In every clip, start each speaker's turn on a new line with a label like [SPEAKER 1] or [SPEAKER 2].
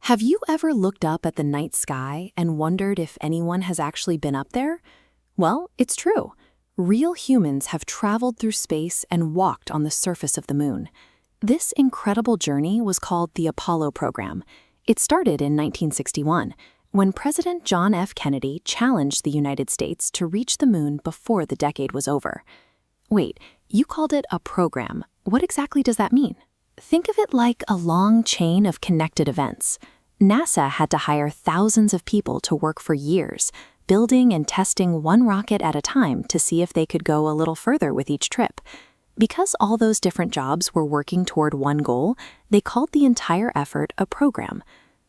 [SPEAKER 1] Have you ever looked up at the night sky and wondered if anyone has actually been up there? Well, it's true. Real humans have traveled through space and walked on the surface of the moon. This incredible journey was called the Apollo program. It started in 1961, when President John F. Kennedy challenged the United States to reach the moon before the decade was over. Wait, you called it a program. What exactly does that mean? Think of it like a long chain of connected events. NASA had to hire thousands of people to work for years, building and testing one rocket at a time to see if they could go a little further with each trip. Because all those different jobs were working toward one goal, they called the entire effort a program.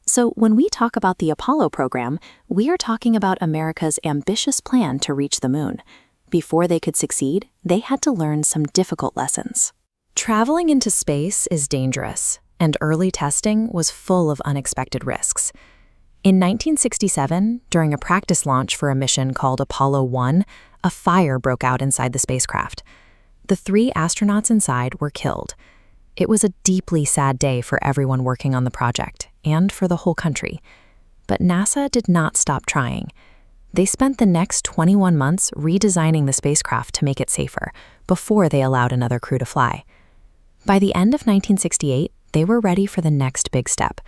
[SPEAKER 1] So when we talk about the Apollo program, we are talking about America's ambitious plan to reach the moon. Before they could succeed, they had to learn some difficult lessons. Traveling into space is dangerous, and early testing was full of unexpected risks. In 1967, during a practice launch for a mission called Apollo 1, a fire broke out inside the spacecraft. The 3 astronauts inside were killed. It was a deeply sad day for everyone working on the project, and for the whole country. But NASA did not stop trying. They spent the next 21 months redesigning the spacecraft to make it safer, before they allowed another crew to fly. By the end of 1968, they were ready for the next big step.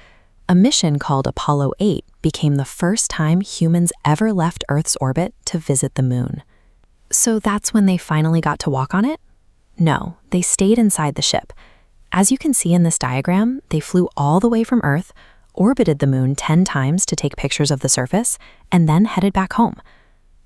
[SPEAKER 1] A mission called Apollo 8 became the first time humans ever left Earth's orbit to visit the moon. So that's when they finally got to walk on it? No, they stayed inside the ship. As you can see in this diagram, they flew all the way from Earth, orbited the moon 10 times to take pictures of the surface, and then headed back home.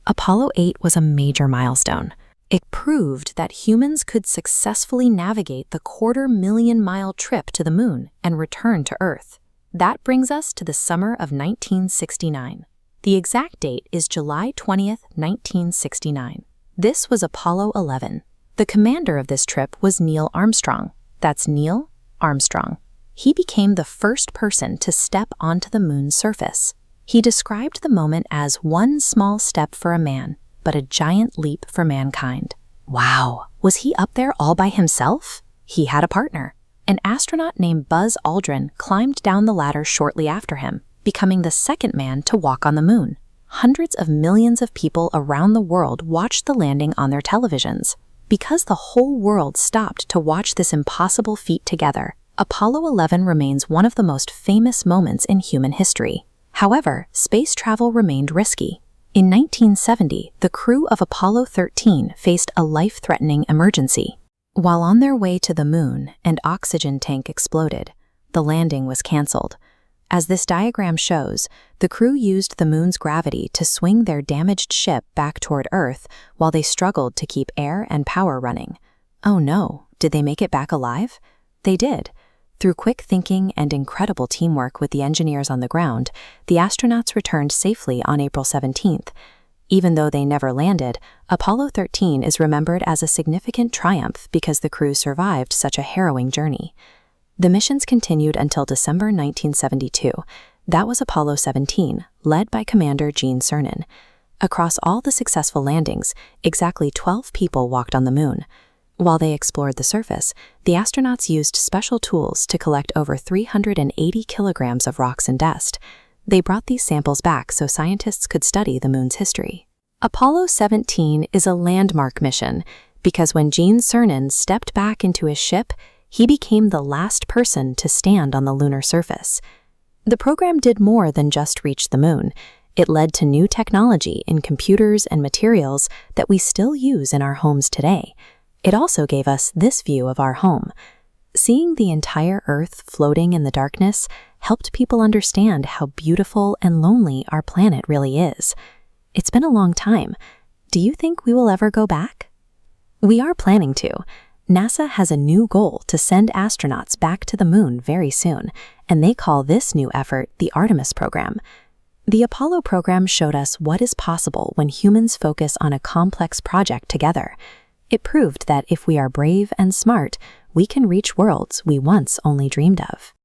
[SPEAKER 1] Apollo 8 was a major milestone. It proved that humans could successfully navigate the 250,000-mile trip to the moon and return to Earth. That brings us to the summer of 1969. The exact date is July 20th, 1969. This was Apollo 11. The commander of this trip was Neil Armstrong. That's Neil Armstrong. He became the first person to step onto the moon's surface. He described the moment as one small step for a man, but a giant leap for mankind. Wow, was he up there all by himself? He had a partner. An astronaut named Buzz Aldrin climbed down the ladder shortly after him, becoming the second man to walk on the moon. Hundreds of millions of people around the world watched the landing on their televisions. Because the whole world stopped to watch this impossible feat together, Apollo 11 remains one of the most famous moments in human history. However, space travel remained risky. In 1970, the crew of Apollo 13 faced a life-threatening emergency. While on their way to the moon, an oxygen tank exploded. The landing was canceled. As this diagram shows, the crew used the moon's gravity to swing their damaged ship back toward Earth while they struggled to keep air and power running. Oh no, did they make it back alive? They did. Through quick thinking and incredible teamwork with the engineers on the ground, the astronauts returned safely on April 17th. Even though they never landed, Apollo 13 is remembered as a significant triumph because the crew survived such a harrowing journey. The missions continued until December 1972. That was Apollo 17, led by Commander Gene Cernan. Across all the successful landings, exactly 12 people walked on the moon. While they explored the surface, the astronauts used special tools to collect over 380 kilograms of rocks and dust. They brought these samples back so scientists could study the moon's history. Apollo 17 is a landmark mission because when Gene Cernan stepped back into his ship, he became the last person to stand on the lunar surface. The program did more than just reach the moon. It led to new technology in computers and materials that we still use in our homes today. It also gave us this view of our home. Seeing the entire Earth floating in the darkness helped people understand how beautiful and lonely our planet really is. It's been a long time. Do you think we will ever go back? We are planning to. NASA has a new goal to send astronauts back to the moon very soon, and they call this new effort the Artemis program. The Apollo program showed us what is possible when humans focus on a complex project together. It proved that if we are brave and smart, we can reach worlds we once only dreamed of.